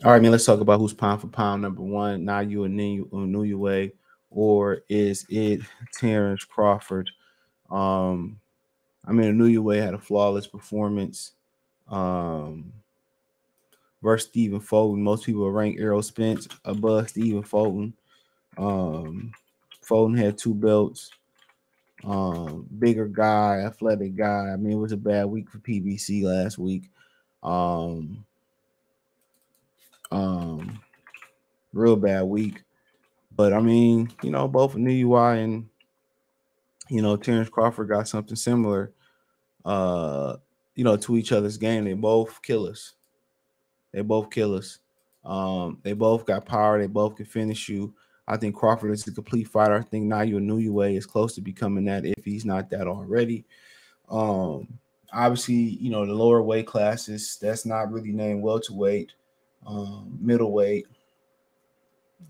All right, man. Let's talk about who's pound for pound number one. Naoya Inoue, or is it Terence Crawford? Um, Inoue had a flawless performance versus Stephen Fulton. Most people rank Errol Spence above Stephen Fulton. Um, Fulton had two belts. Bigger guy, athletic guy. It was a bad week for PBC last week. Um, um, Real bad week. But both Inoue and Terence Crawford got something similar. Uh, to each other's game. They both killers. They both killers. They both got power. They both can finish you. I think Crawford is a complete fighter. I think Naoya Inoue is close to becoming that if he's not that already. Um, Obviously, the lower weight classes, that's not really named welterweight, middleweight.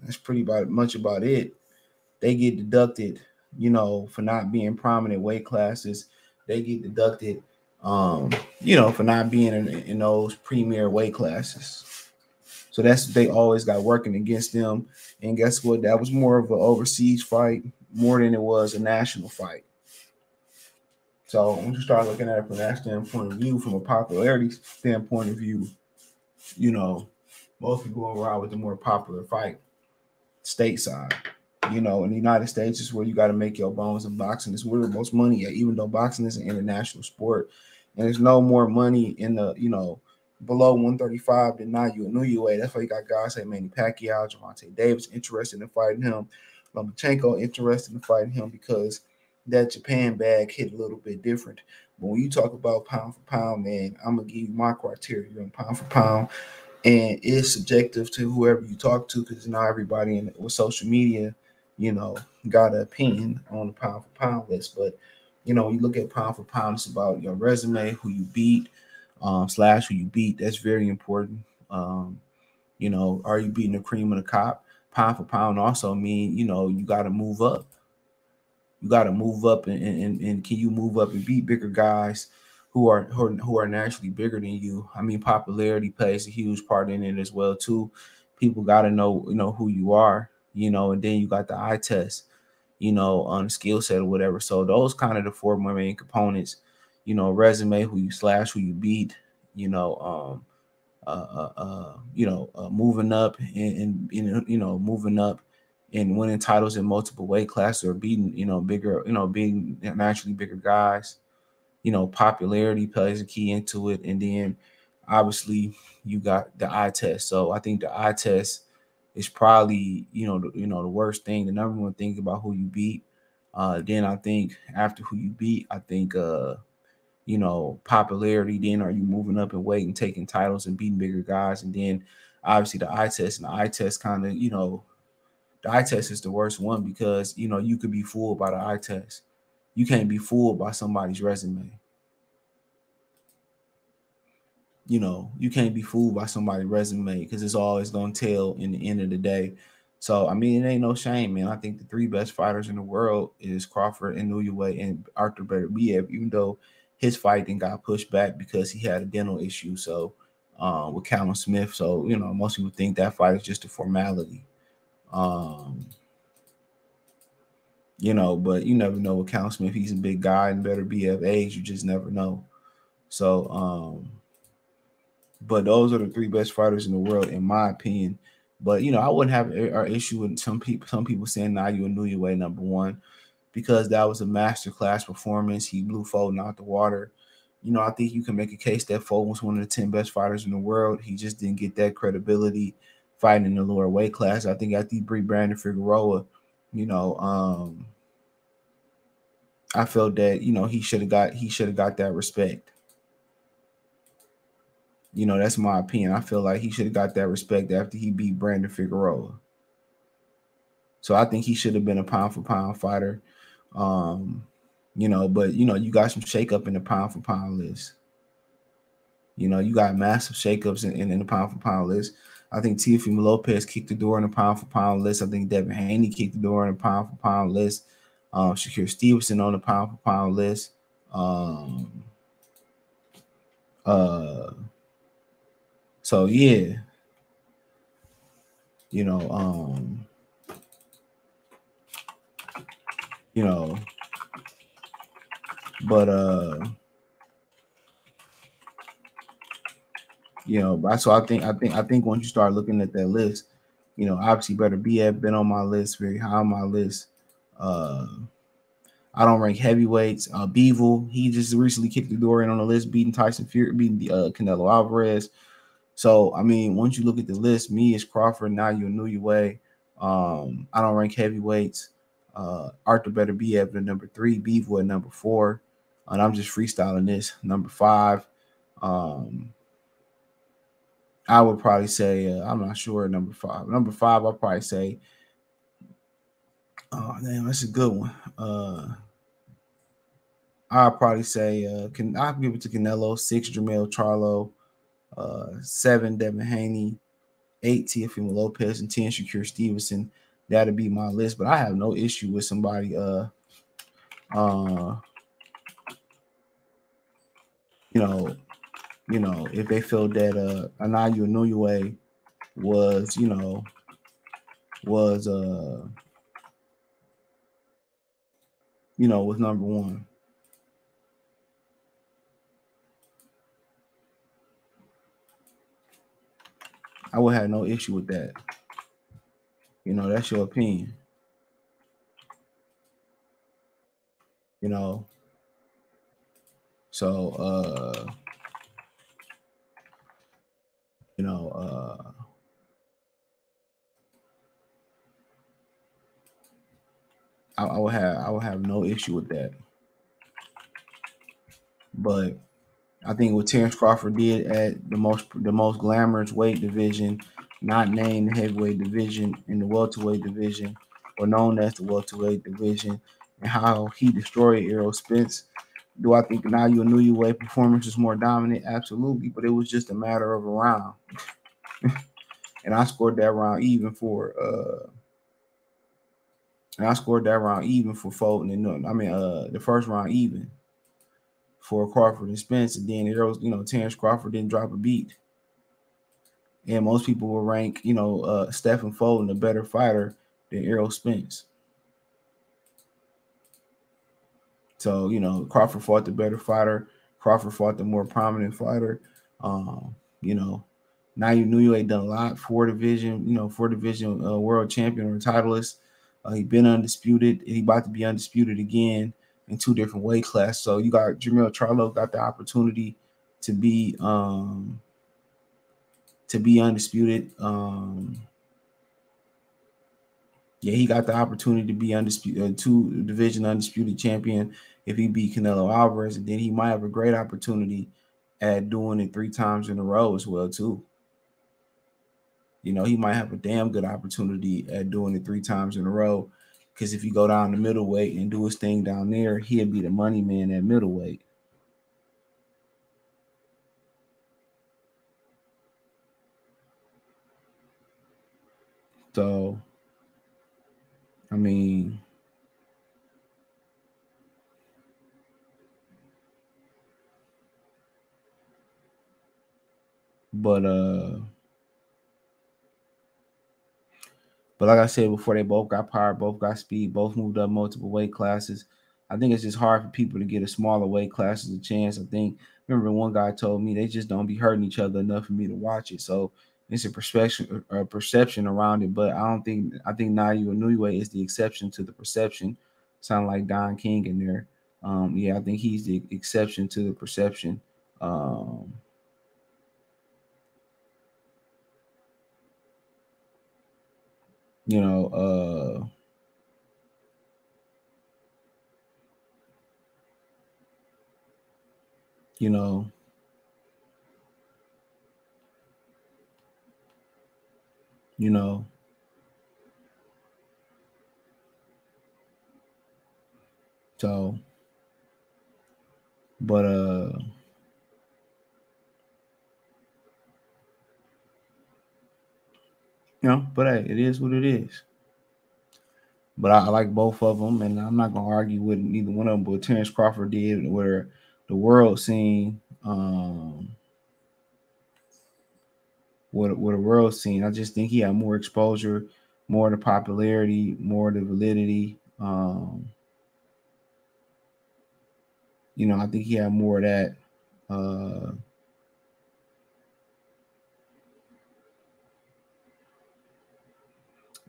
That's pretty much about it. They get deducted, for not being prominent weight classes. They get deducted, for not being in those premier weight classes. So that's what they always got working against them. And guess what? That was more of an overseas fight more than it was a national fight. So when you start looking at it from that standpoint of view, from a popularity standpoint of view, most people go around with the more popular fight stateside. In the United States is where you got to make your bones in boxing. It's where the most money at, even though boxing is an international sport. And there's no more money in the, below 135 than Naoya Inoue. That's why you got guys like Manny Pacquiao, Gervonta Davis interested in fighting him, Lomachenko interested in fighting him because that Japan bag hit a little bit different. But when you talk about pound for pound, man, I'm going to give you my criteria on pound for pound. And it's subjective to whoever you talk to because not everybody with social media, got an opinion on the pound for pound list. But, when you look at pound for pound, it's about your resume, who you beat, / who you beat. That's very important. Are you beating the cream of the crop? Pound for pound also mean, you got to move up. You got to move up, and can you move up and beat bigger guys who are naturally bigger than you? Popularity plays a huge part in it as well too. People got to know who you are, and then you got the eye test, on the skill set or whatever. So those kind of the four main components, resume, who you / who you beat, moving up and moving up and winning titles in multiple weight classes or beating, being naturally bigger guys. Popularity plays a key into it. And then obviously you got the eye test. So I think the eye test is probably, the worst thing, the number one thing about who you beat. Then I think after who you beat, I think popularity. Then are you moving up in weight and taking titles and beating bigger guys? And then obviously the eye test, and the eye test kind of, the eye test is the worst one because, you could be fooled by the eye test. You can't be fooled by somebody's resume. You can't be fooled by somebody's resume because it's always going to tell in the end of the day. So, it ain't no shame, man. I think the three best fighters in the world is Crawford, and Inoue, and Arthur Beterbiev, even though his fight then got pushed back because he had a dental issue. So, with Callum Smith. So, most people think that fight is just a formality. Um, but you never know with Callum Smith. He's a big guy and Beterbiev age. You just never know. So, but those are the three best fighters in the world, in my opinion. But I wouldn't have an issue with some people saying Naoya Inoue number one because that was a masterclass performance. He blew Fulton out the water. I think you can make a case that Fulton was one of the 10 best fighters in the world. He just didn't get that credibility fighting in the lower weight class. I think after he beat Brandon Figueroa, I felt that he should have got that respect. That's my opinion. I feel like he should have got that respect after he beat Brandon Figueroa. So I think he should have been a pound for pound fighter. But you got some shakeup in the pound for pound list. You got massive shakeups in the pound for pound list. I think Teofimo Lopez kicked the door in the pound for pound list. I think Devin Haney kicked the door in the pound for pound list. Shakur Stevenson on the pound for pound list. So yeah, you know, you know, but so I think once you start looking at that list, obviously better be have been on my list, very high on my list. I don't rank heavyweights. Beevil, he just recently kicked the door in on the list, beating Tyson Fury, beating Canelo Alvarez. So, I mean, once you look at the list, me is Crawford, Naoya Inoue. I don't rank heavyweights. Arthur Better be at number 3, Beevil at number 4. And I'm just freestyling this. Number 5. I would probably say, I'm not sure, number 5. Number 5, I'll probably say, oh, damn, that's a good one. I'll probably say, I'll give it to Canelo. 6, Jermell Charlo. 7, Devin Haney. 8, Teofimo Lopez, and 10, Shakur Stevenson. That'll be my list. But I have no issue with somebody, if they feel that Naoya Inoue was number 1. I would have no issue with that. That's your opinion. So I would have no issue with that. But I think what Terence Crawford did at the most glamorous weight division, not named the heavyweight division, in the welterweight division, or known as the welterweight division, and how he destroyed Errol Spence. Do I think Naoya Inoue performance is more dominant? Absolutely, but it was just a matter of a round, and I scored that round even for Fulton. And the first round even for Crawford and Spence, and then Terence Crawford didn't drop a beat. And most people will rank, Stephen Fulton a better fighter than Errol Spence. So, Crawford fought the better fighter. Crawford fought the more prominent fighter. Naoya Inoue done a lot. 4-division world champion or titleist. He been undisputed. He about to be undisputed again in 2 different weight classes. So you got Jermell Charlo got the opportunity to be undisputed. He got the opportunity to be undisputed, 2-division undisputed champion if he beat Canelo Alvarez, and then he might have a great opportunity at doing it 3 times in a row as well too. He might have a damn good opportunity at doing it 3 times in a row, because if you go down to middleweight and do his thing down there, he'll be the money man at middleweight. So, I mean, but like I said before, they both got power, both got speed, both moved up multiple weight classes. I think it's just hard for people to get a smaller weight classes a chance. Remember one guy told me they just don't be hurting each other enough for me to watch it. So it's a perception around it. But I think Naoya Inoue is the exception to the perception. Sound like Don King in there. I think he's the exception to the perception. You know, so, but but hey, it is what it is. But I like both of them, and I'm not gonna argue with neither one of them. But what Terence Crawford did, where the world seen, what the world's seen. I just think he had more exposure, more the popularity, more the validity. I think he had more of that.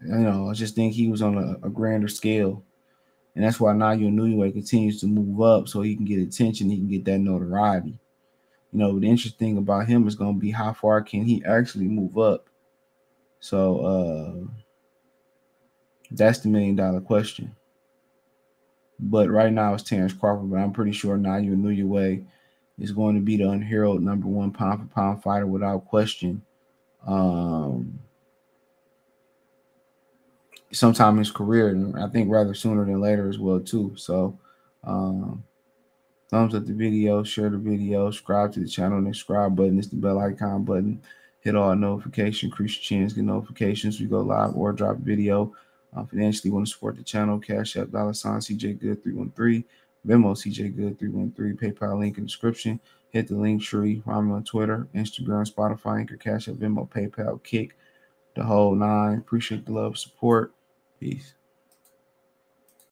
I just think he was on a grander scale. And that's why Naoya Inoue continues to move up so he can get attention, he can get that notoriety. The interesting thing about him is going to be how far can he actually move up. So that's the $1,000,000 question. But right now it's Terence Crawford, but I'm pretty sure Naoya Inoue is going to be the unheralded number one pound for pound fighter without question. Sometime in his career, and I think rather sooner than later as well too. So thumbs up the video, share the video, subscribe to the channel, and the subscribe button is the bell icon button. Hit all notifications, increase your chance, get notifications we go live or drop a video. Financially want to support the channel, Cash App, $ CJ Good 313, Venmo CJ Good 313, PayPal link in the description. Hit the link tree, find me on Twitter, Instagram, Spotify, Anchor, Cash App, Venmo, PayPal, Kick, the whole nine. Appreciate the love, support. Peace.